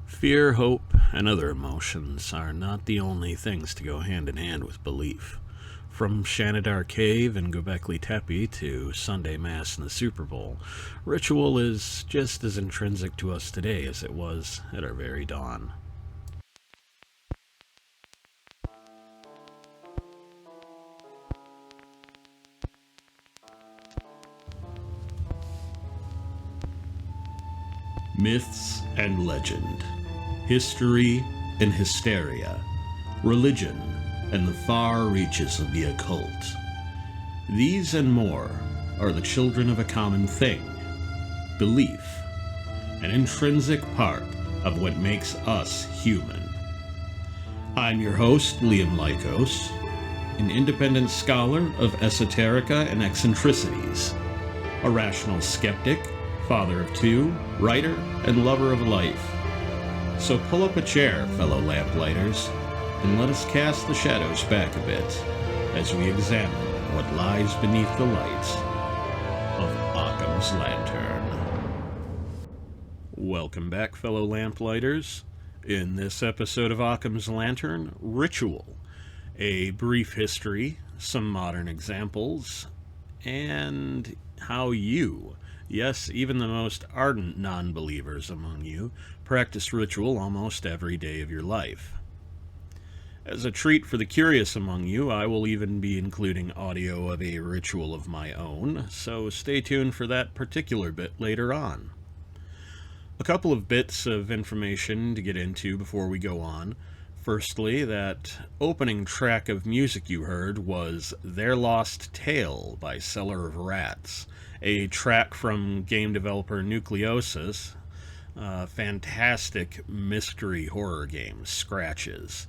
Fear, hope, and other emotions are not the only things to go hand in hand with belief. From Shanadar Cave and Gobekli Tepe to Sunday Mass and the Superbowl, ritual is just as intrinsic to us today as it was at our very dawn. Myths and legend, history and hysteria, religion and the far reaches of the occult. These and more are the children of a common thing, belief, an intrinsic part of what makes us human. I'm your host, Liam Lykos, an independent scholar of esoterica and eccentricities, a rational skeptic, father of two, writer, and lover of life. So pull up a chair, fellow lamplighters, and let us cast the shadows back a bit as we examine what lies beneath the light of Occam's lantern. Welcome back, fellow lamplighters. In this episode of Occam's Lantern, Ritual, a brief history, some modern examples, and how you, yes, even the most ardent non-believers among you, practice ritual almost every day of your life. As a treat for the curious among you, I will even be including audio of a ritual of my own, so stay tuned for that particular bit later on. A couple of bits of information to get into before we go on. Firstly, that opening track of music you heard was Their Lost Tale by Cellar of Rats, a track from game developer Nucleosis, fantastic mystery horror game, Scratches.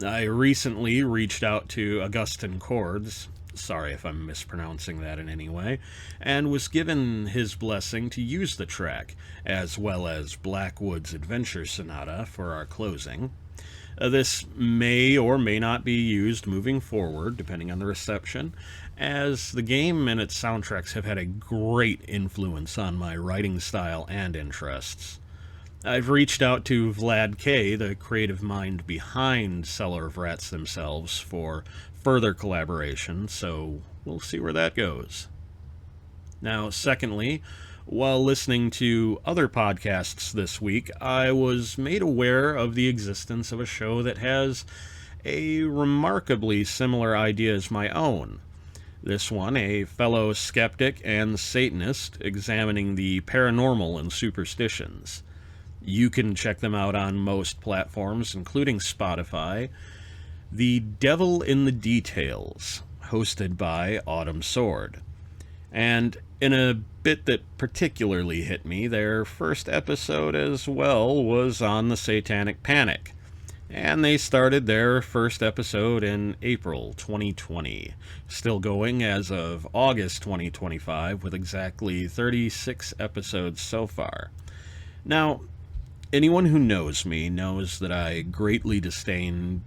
I recently reached out to Augustin Cordes, sorry if I'm mispronouncing that in any way, and was given his blessing to use the track, as well as Blackwood's Adventure Sonata for our closing. This may or may not be used moving forward, depending on the reception, as the game and its soundtracks have had a great influence on my writing style and interests. I've reached out to Vlad K., the creative mind behind Cellar of Rats themselves, for further collaboration, so we'll see where that goes. Now, secondly, while listening to other podcasts this week, I was made aware of the existence of a show that has a remarkably similar idea as my own. This one, a fellow skeptic and Satanist examining the paranormal and superstitions. You can check them out on most platforms, including Spotify. The Devil in the Details, hosted by Autumn Sword. And in a bit that particularly hit me, their first episode as well was on the Satanic Panic. And they started their first episode in April 2020. Still going as of August 2025 with exactly 36 episodes so far. Now, anyone who knows me knows that I greatly disdain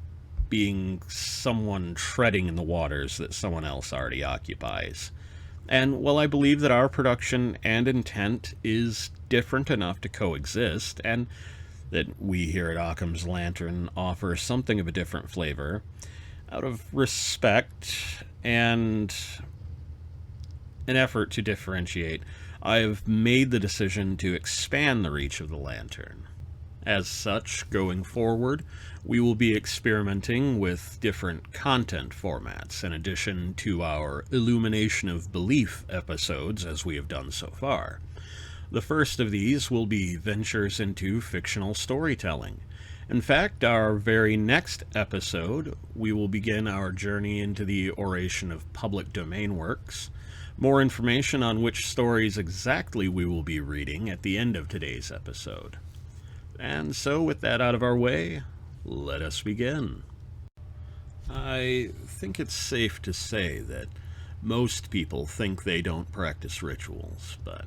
being someone treading in the waters that someone else already occupies. And while I believe that our production and intent is different enough to coexist, and that we here at Occam's Lantern offer something of a different flavor, out of respect and an effort to differentiate, I have made the decision to expand the reach of the lantern. As such, going forward, we will be experimenting with different content formats in addition to our Illumination of Belief episodes as we have done so far. The first of these will be ventures into fictional storytelling. In fact, our very next episode, we will begin our journey into the oration of public domain works. More information on which stories exactly we will be reading at the end of today's episode. And so, with that out of our way, let us begin. I think it's safe to say that most people think they don't practice rituals, but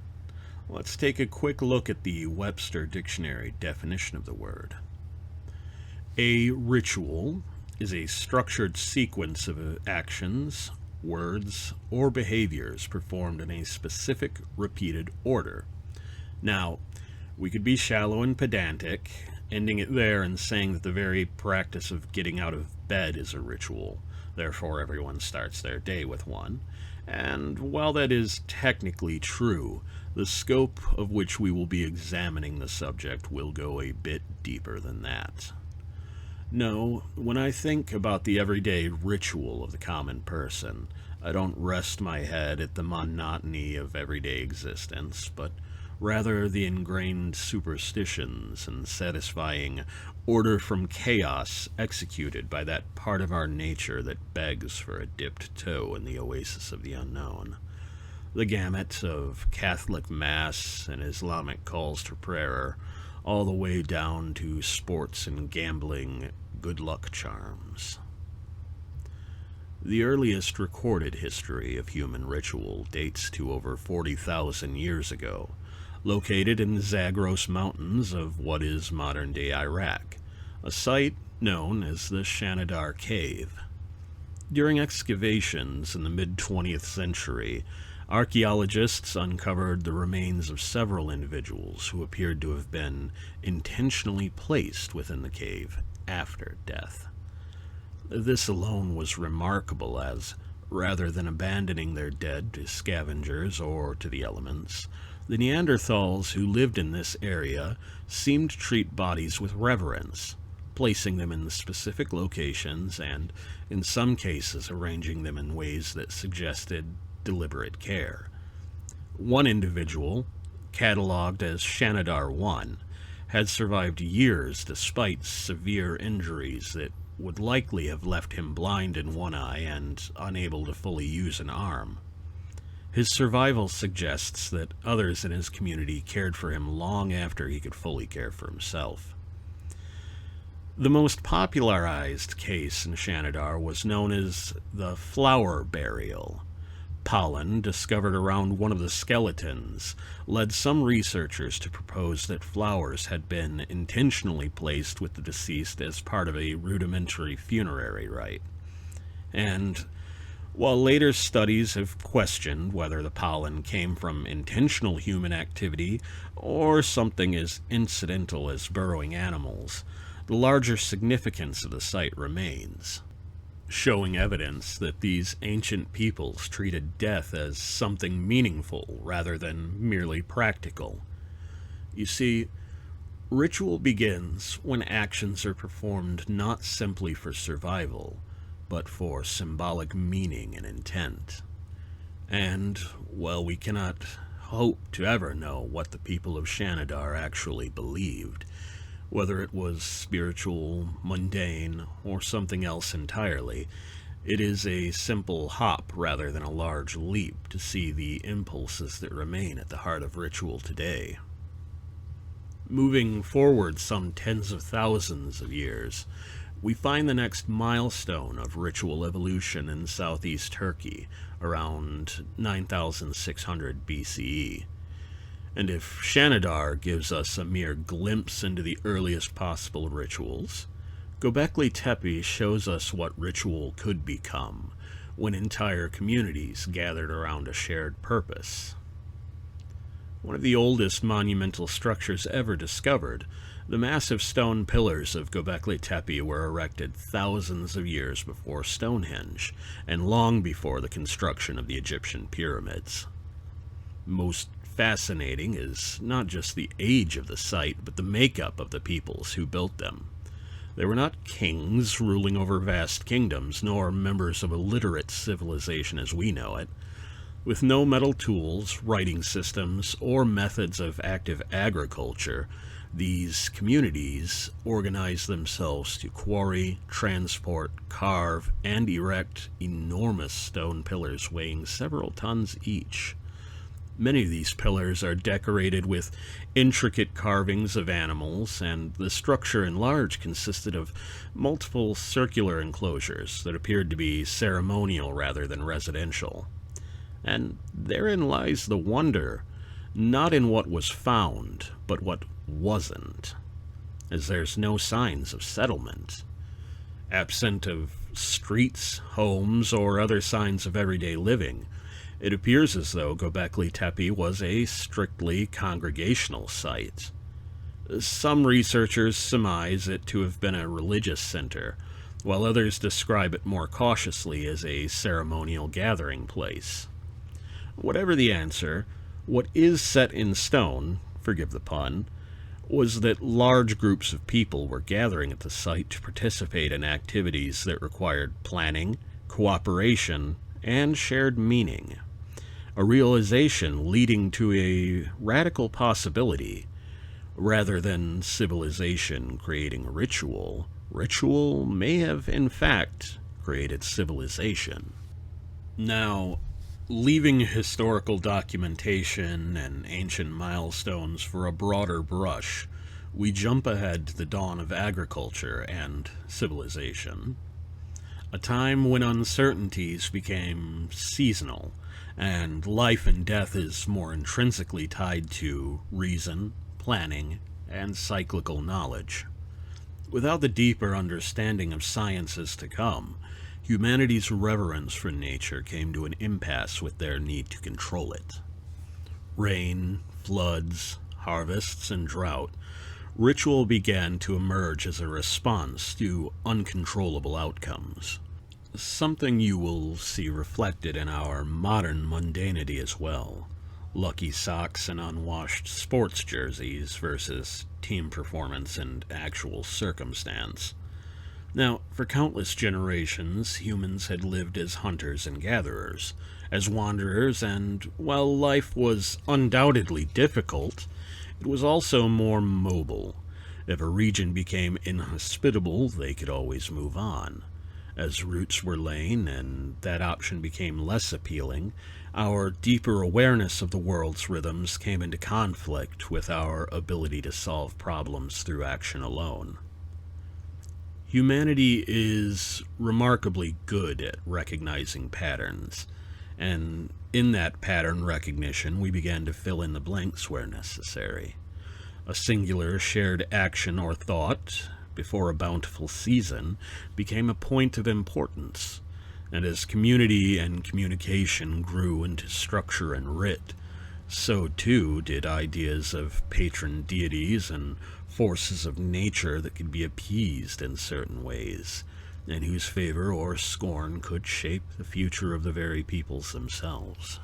let's take a quick look at the Webster Dictionary definition of the word. A ritual is a structured sequence of actions, words, or behaviors performed in a specific repeated order. Now, We could be shallow and pedantic, ending it there and saying that the very practice of getting out of bed is a ritual, therefore everyone starts their day with one. And while that is technically true, the scope of which we will be examining the subject will go a bit deeper than that. No, when I think about the everyday ritual of the common person, I don't rest my head at the monotony of everyday existence, but rather the ingrained superstitions and satisfying order from chaos executed by that part of our nature that begs for a dipped toe in the oasis of the unknown. The gamut of Catholic Mass and Islamic calls to prayer, all the way down to sports and gambling good luck charms. The earliest recorded history of human ritual dates to over 40,000 years ago, located in the Zagros Mountains of what is modern-day Iraq, a site known as the Shanadar Cave. During excavations in the mid-20th century, archaeologists uncovered the remains of several individuals who appeared to have been intentionally placed within the cave after death. This alone was remarkable as, rather than abandoning their dead to scavengers or to the elements, the Neanderthals who lived in this area seemed to treat bodies with reverence, placing them in specific locations and, in some cases, arranging them in ways that suggested deliberate care. One individual, catalogued as Shanadar I, had survived years despite severe injuries that would likely have left him blind in one eye and unable to fully use an arm. His survival suggests that others in his community cared for him long after he could fully care for himself. The most popularized case in Shanadar was known as the flower burial. Pollen, discovered around one of the skeletons, led some researchers to propose that flowers had been intentionally placed with the deceased as part of a rudimentary funerary rite. And while later studies have questioned whether the pollen came from intentional human activity or something as incidental as burrowing animals, the larger significance of the site remains, showing evidence that these ancient peoples treated death as something meaningful rather than merely practical. You see, ritual begins when actions are performed not simply for survival, but for symbolic meaning and intent. And, while we cannot hope to ever know what the people of Shanadar actually believed, whether it was spiritual, mundane, or something else entirely, it is a simple hop rather than a large leap to see the impulses that remain at the heart of ritual today. Moving forward some tens of thousands of years, we find the next milestone of ritual evolution in southeast Turkey, around 9600 BCE. And if Shanadar gives us a mere glimpse into the earliest possible rituals, Gobekli Tepe shows us what ritual could become when entire communities gathered around a shared purpose. One of the oldest monumental structures ever discovered, the massive stone pillars of Gobekli Tepe were erected thousands of years before Stonehenge, and long before the construction of the Egyptian pyramids. Most fascinating is not just the age of the site, but the makeup of the peoples who built them. They were not kings ruling over vast kingdoms, nor members of a literate civilization as we know it. With no metal tools, writing systems, or methods of active agriculture, these communities organized themselves to quarry, transport, carve, and erect enormous stone pillars weighing several tons each. Many of these pillars are decorated with intricate carvings of animals, and the structure in large consisted of multiple circular enclosures that appeared to be ceremonial rather than residential. And therein lies the wonder, not in what was found, but what wasn't, as there's no signs of settlement. Absent of streets, homes, or other signs of everyday living, it appears as though Gobekli Tepe was a strictly congregational site. Some researchers surmise it to have been a religious center, while others describe it more cautiously as a ceremonial gathering place. Whatever the answer, what is set in stone, forgive the pun, was that large groups of people were gathering at the site to participate in activities that required planning, cooperation, and shared meaning. A realization leading to a radical possibility. Rather than civilization creating ritual, ritual may have, in fact, created civilization. Now, leaving historical documentation and ancient milestones for a broader brush, we jump ahead to the dawn of agriculture and civilization. A time when uncertainties became seasonal, and life and death is more intrinsically tied to reason, planning, and cyclical knowledge. Without the deeper understanding of sciences to come, humanity's reverence for nature came to an impasse with their need to control it. Rain, floods, harvests, and drought, ritual began to emerge as a response to uncontrollable outcomes. Something you will see reflected in our modern mundanity as well. Lucky socks and unwashed sports jerseys versus team performance and actual circumstance. Now, for countless generations, humans had lived as hunters and gatherers, as wanderers, and while life was undoubtedly difficult, it was also more mobile. If a region became inhospitable, they could always move on. As roots were laid and that option became less appealing, our deeper awareness of the world's rhythms came into conflict with our ability to solve problems through action alone. Humanity is remarkably good at recognizing patterns, and in that pattern recognition we began to fill in the blanks where necessary. A singular shared action or thought, before a bountiful season, became a point of importance, and as community and communication grew into structure and writ, so too did ideas of patron deities and forces of nature that could be appeased in certain ways, and whose favor or scorn could shape the future of the very peoples themselves.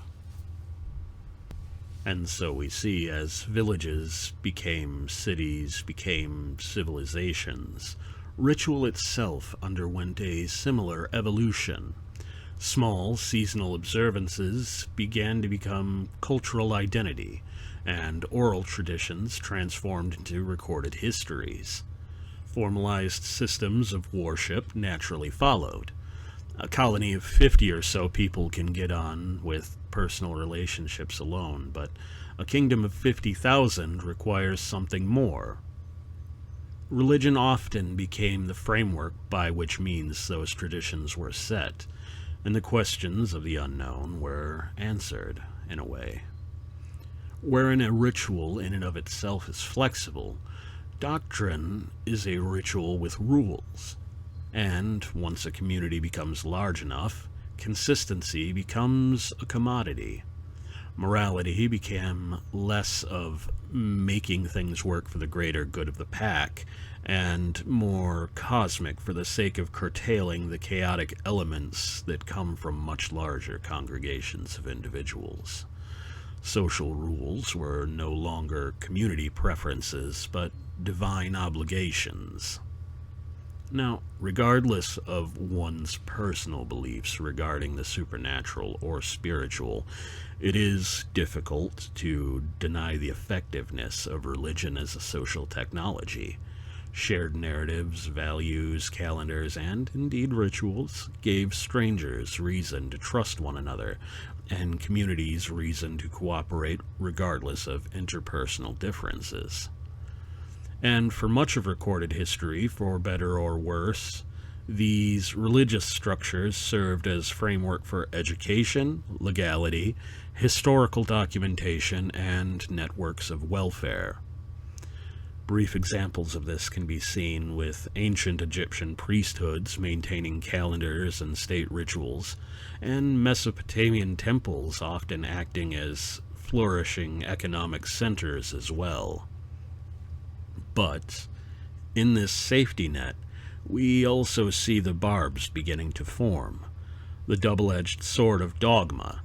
And so we see, as villages became cities, became civilizations, ritual itself underwent a similar evolution. Small seasonal observances began to become cultural identity, and oral traditions transformed into recorded histories. Formalized systems of worship naturally followed. A colony of 50 or so people can get on with personal relationships alone, but a kingdom of 50,000 requires something more. Religion often became the framework by which means those traditions were set, and the questions of the unknown were answered, in a way. Wherein a ritual in and of itself is flexible, doctrine is a ritual with rules. And once a community becomes large enough, consistency becomes a commodity. Morality became less of making things work for the greater good of the pack, and more cosmic for the sake of curtailing the chaotic elements that come from much larger congregations of individuals. Social rules were no longer community preferences, but divine obligations. Now, regardless of one's personal beliefs regarding the supernatural or spiritual, it is difficult to deny the effectiveness of religion as a social technology. Shared narratives, values, calendars, and indeed rituals gave strangers reason to trust one another, and communities reason to cooperate regardless of interpersonal differences. And for much of recorded history, for better or worse, these religious structures served as framework for education, legality, historical documentation, and networks of welfare. Brief examples of this can be seen with ancient Egyptian priesthoods maintaining calendars and state rituals, and Mesopotamian temples often acting as flourishing economic centers as well. But in this safety net, we also see the barbs beginning to form, the double-edged sword of dogma.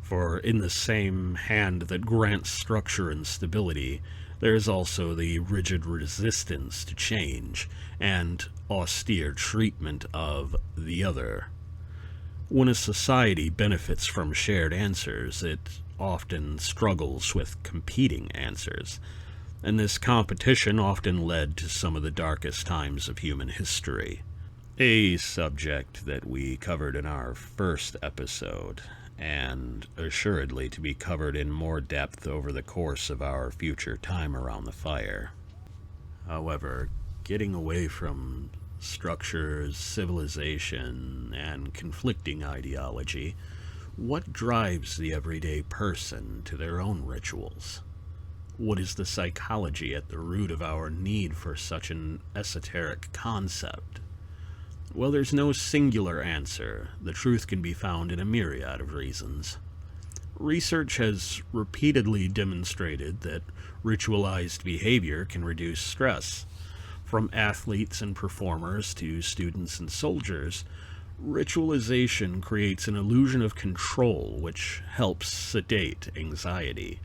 For in the same hand that grants structure and stability, there is also the rigid resistance to change and austere treatment of the other. When a society benefits from shared answers, it often struggles with competing answers, and this competition often led to some of the darkest times of human history. A subject that we covered in our first episode, and assuredly to be covered in more depth over the course of our future time around the fire. However, getting away from structures, civilization, and conflicting ideology, what drives the everyday person to their own rituals? What is the psychology at the root of our need for such an esoteric concept? Well, there's no singular answer. The truth can be found in a myriad of reasons. Research has repeatedly demonstrated that ritualized behavior can reduce stress. From athletes and performers to students and soldiers, ritualization creates an illusion of control which helps sedate anxiety,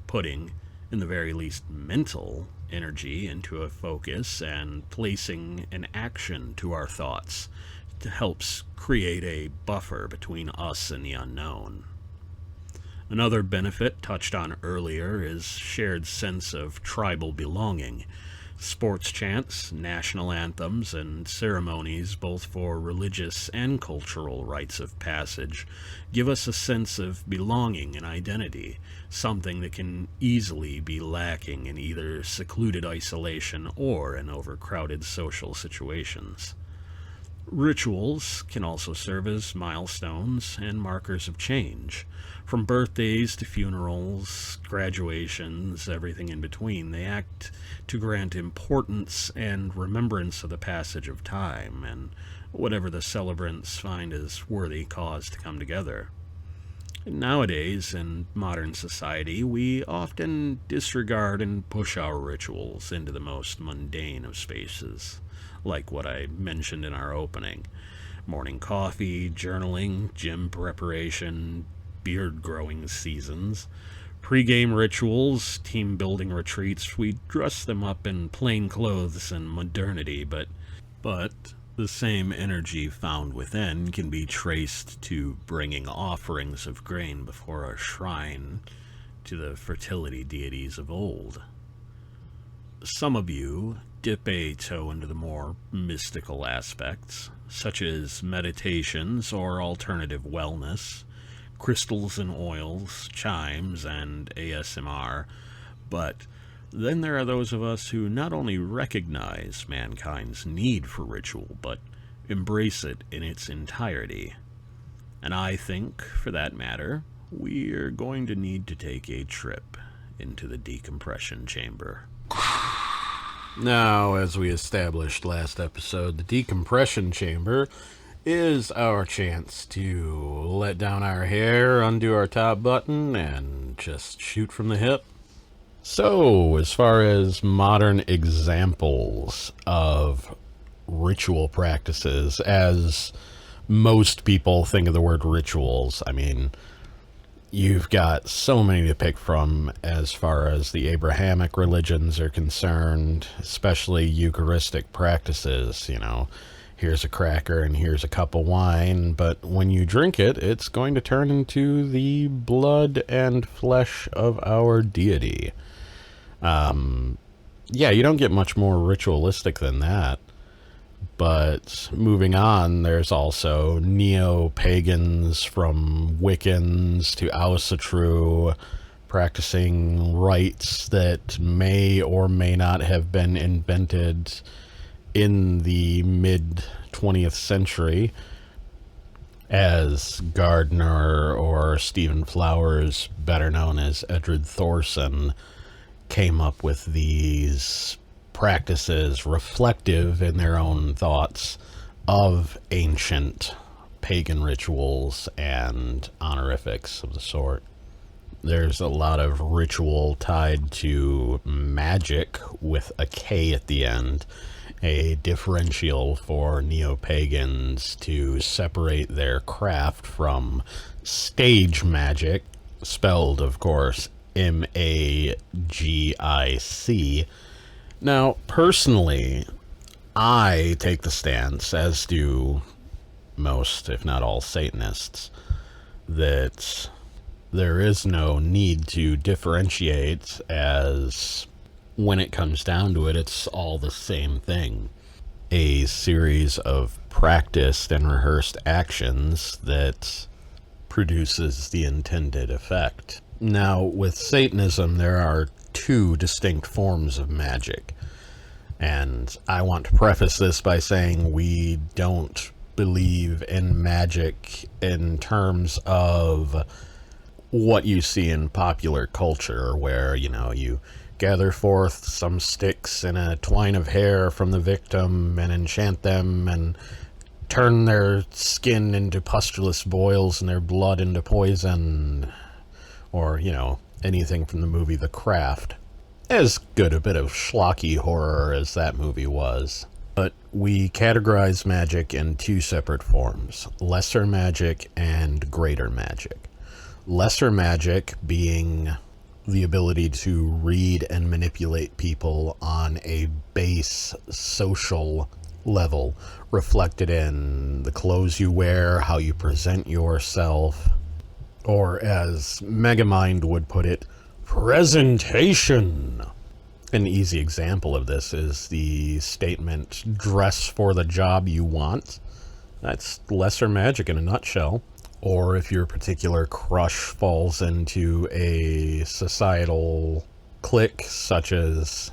putting, in the very least, mental energy into a focus and placing an action to our thoughts helps create a buffer between us and the unknown. Another benefit touched on earlier is shared sense of tribal belonging. Sports chants, national anthems, and ceremonies, both for religious and cultural rites of passage, give us a sense of belonging and identity, something that can easily be lacking in either secluded isolation or in overcrowded social situations. Rituals can also serve as milestones and markers of change. From birthdays to funerals, graduations, everything in between, they act to grant importance and remembrance of the passage of time and whatever the celebrants find as worthy cause to come together. Nowadays, in modern society, we often disregard and push our rituals into the most mundane of spaces, like what I mentioned in our opening. Morning coffee, journaling, gym preparation, beard-growing seasons, pre-game rituals, team-building retreats. We dress them up in plain clothes and modernity, but the same energy found within can be traced to bringing offerings of grain before a shrine to the fertility deities of old. Some of you dip a toe into the more mystical aspects, such as meditations or alternative wellness, crystals and oils, chimes, and ASMR, but then there are those of us who not only recognize mankind's need for ritual, but embrace it in its entirety. And I think, for that matter, we are going to need to take a trip into the decompression chamber. Now, as we established last episode, the decompression chamber is our chance to let down our hair, undo our top button, and just shoot from the hip. So, as far as modern examples of ritual practices, as most people think of the word rituals, I mean, you've got so many to pick from as far as the Abrahamic religions are concerned, especially Eucharistic practices, you know. Here's a cracker and here's a cup of wine, but when you drink it, it's going to turn into the blood and flesh of our deity. Yeah, you don't get much more ritualistic than that. But moving on, there's also neo-pagans from Wiccans to Ausatru practicing rites that may or may not have been invented in the mid-20th century, as Gardner or Stephen Flowers, better known as Edred Thorson, came up with these practices reflective in their own thoughts of ancient pagan rituals and honorifics of the sort. There's a lot of ritual tied to magic with a K at the end, a differential for neo-pagans to separate their craft from stage magic, spelled, of course, Magic. Now, personally, I take the stance, as do most, if not all, Satanists, that there is no need to differentiate, as when it comes down to it, it's all the same thing. A series of practiced and rehearsed actions that produces the intended effect. Now, with Satanism, there are two distinct forms of magic. And I want to preface this by saying we don't believe in magic in terms of what you see in popular culture, where, you gather forth some sticks and a twine of hair from the victim and enchant them and turn their skin into pustulous boils and their blood into poison, or, anything from the movie The Craft. As good a bit of schlocky horror as that movie was. But we categorize magic in two separate forms: lesser magic and greater magic. Lesser magic being the ability to read and manipulate people on a base social level, reflected in the clothes you wear, how you present yourself, or as Megamind would put it, presentation. An easy example of this is the statement, dress for the job you want. That's lesser magic in a nutshell. Or if your particular crush falls into a societal clique, such as,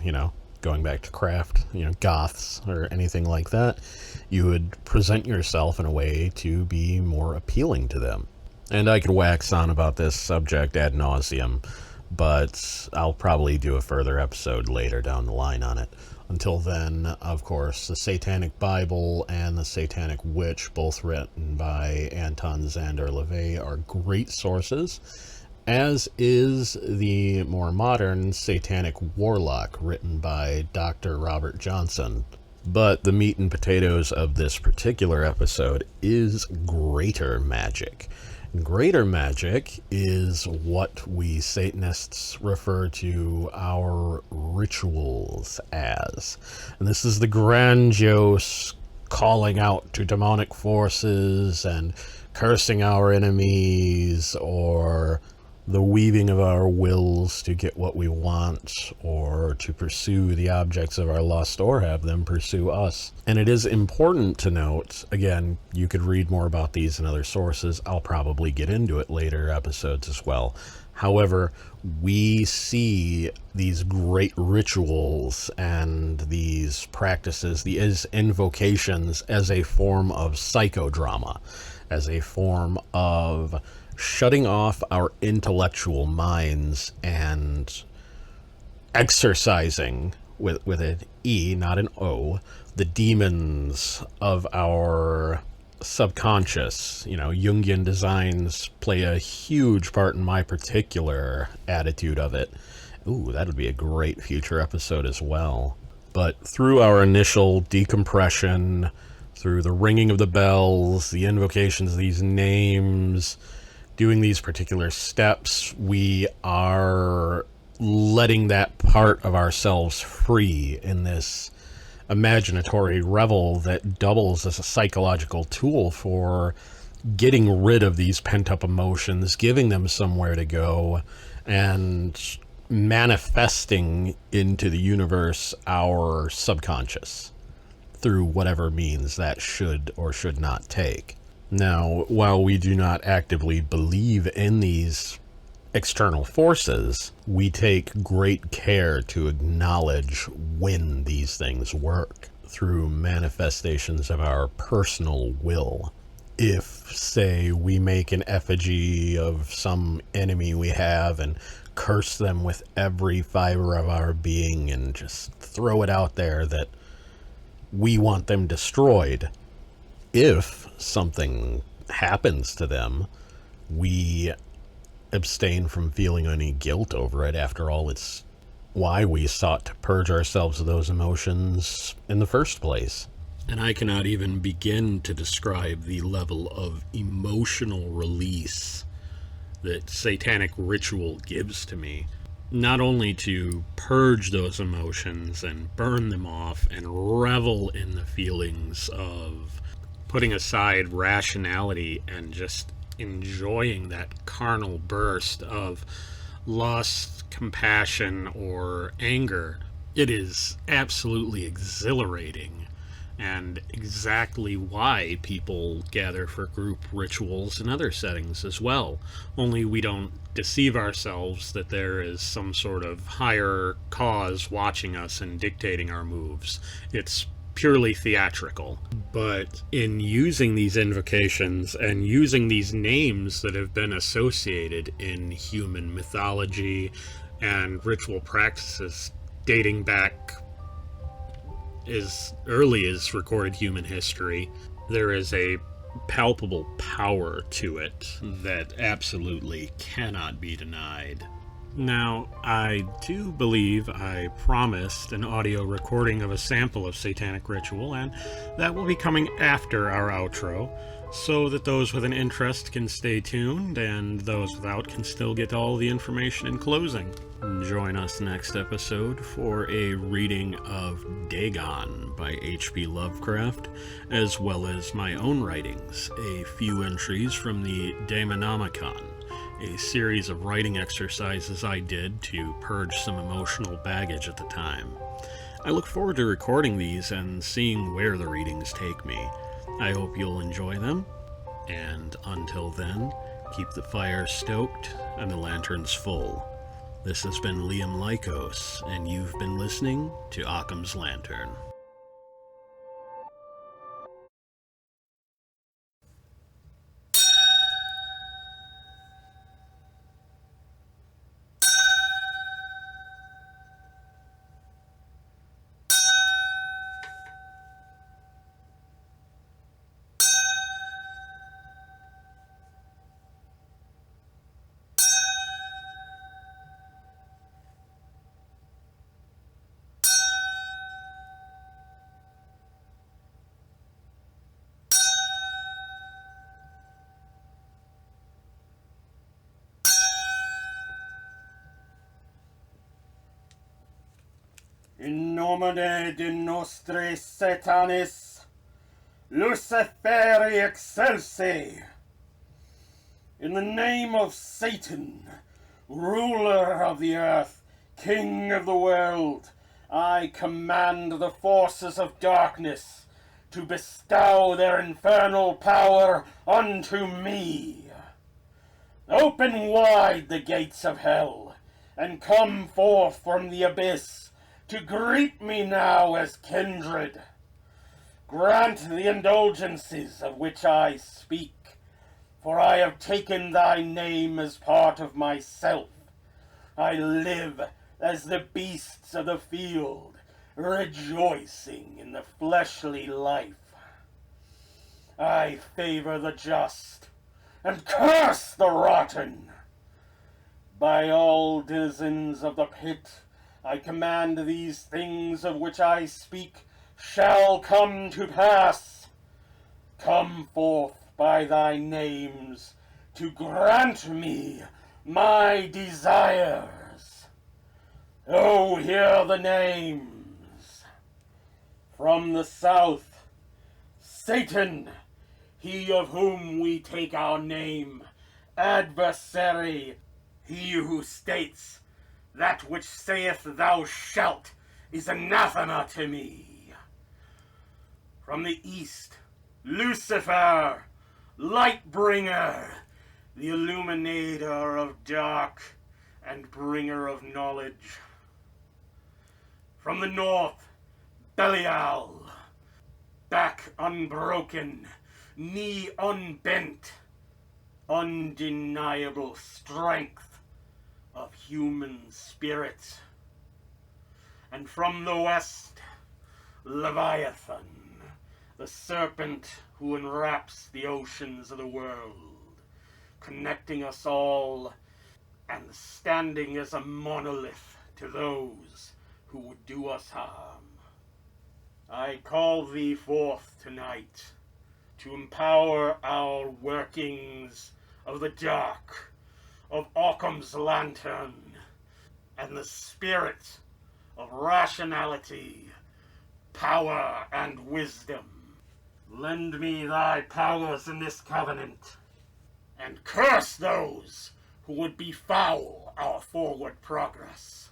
going back to Craft, goths or anything like that, you would present yourself in a way to be more appealing to them. And I could wax on about this subject ad nauseum, but I'll probably do a further episode later down the line on it. Until then, of course, the Satanic Bible and the Satanic Witch, both written by Anton Szandor LaVey, are great sources, as is the more modern Satanic Warlock, written by Dr. Robert Johnson. But the meat and potatoes of this particular episode is greater magic. Greater magic is what we Satanists refer to our rituals as. And this is the grandiose calling out to demonic forces and cursing our enemies, or the weaving of our wills to get what we want, or to pursue the objects of our lust, or have them pursue us. And it is important to note, again, you could read more about these in other sources. I'll probably get into it later episodes as well. However, we see these great rituals and these practices, these invocations, as a form of psychodrama, as a form of shutting off our intellectual minds and exercising, with an E, not an O, the demons of our subconscious. Jungian designs play a huge part in my particular attitude of it. Ooh, that would be a great future episode as well. But through our initial decompression, through the ringing of the bells, the invocations of these names, doing these particular steps, we are letting that part of ourselves free in this imaginatory revel that doubles as a psychological tool for getting rid of these pent-up emotions, giving them somewhere to go, and manifesting into the universe our subconscious through whatever means that should or should not take. Now, while we do not actively believe in these external forces, we take great care to acknowledge when these things work through manifestations of our personal will. If, say, we make an effigy of some enemy we have and curse them with every fiber of our being and just throw it out there that we want them destroyed, if something happens to them, we abstain from feeling any guilt over it. After all, it's why we sought to purge ourselves of those emotions in the first place. And I cannot even begin to describe the level of emotional release that satanic ritual gives to me. Not only to purge those emotions and burn them off and revel in the feelings of putting aside rationality and just enjoying that carnal burst of lust, compassion, or anger. It is absolutely exhilarating, and exactly why people gather for group rituals in other settings as well. Only we don't deceive ourselves that there is some sort of higher cause watching us and dictating our moves. It's purely theatrical. But in using these invocations and using these names that have been associated in human mythology and ritual practices dating back as early as recorded human history, there is a palpable power to it that absolutely cannot be denied. Now, I do believe I promised an audio recording of a sample of Satanic Ritual, and that will be coming after our outro, so that those with an interest can stay tuned, and those without can still get all the information in closing. Join us next episode for a reading of Dagon by H.P. Lovecraft, as well as my own writings, a few entries from the Daemonomicon, a series of writing exercises I did to purge some emotional baggage at the time. I look forward to recording these and seeing where the readings take me. I hope you'll enjoy them, and until then, keep the fire stoked and the lanterns full. This has been Liam Lycos, and you've been listening to Occam's Lantern. In nomine de nostre Satanis, Luciferi excelsi. In the name of Satan, ruler of the earth, king of the world, I command the forces of darkness to bestow their infernal power unto me. Open wide the gates of hell, and come forth from the abyss to greet me now as kindred. Grant the indulgences of which I speak, for I have taken thy name as part of myself. I live as the beasts of the field, rejoicing in the fleshly life. I favor the just, and curse the rotten. By all denizens of the pit, I command these things of which I speak shall come to pass. Come forth by thy names to grant me my desires. Oh, hear the names. From the south, Satan, he of whom we take our name, adversary, he who states, that which saith thou shalt is anathema to me. From the east, Lucifer, light bringer, the illuminator of dark and bringer of knowledge. From the north, Belial, back unbroken, knee unbent, undeniable strength of human spirit. And from the west, Leviathan, the serpent who enwraps the oceans of the world, connecting us all and standing as a monolith to those who would do us harm. I call thee forth tonight to empower our workings of the dark, of Occam's lantern, and the spirit of rationality, power, and wisdom. Lend me thy powers in this covenant, and curse those who would befoul our forward progress.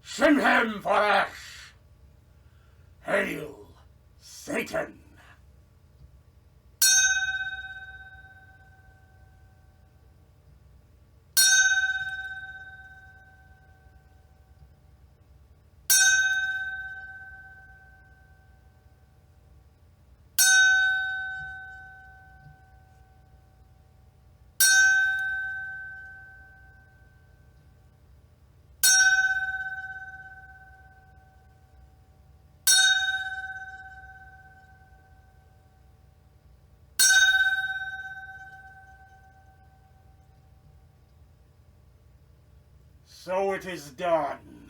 Shimhem Farash! Hail, Satan! So it is done.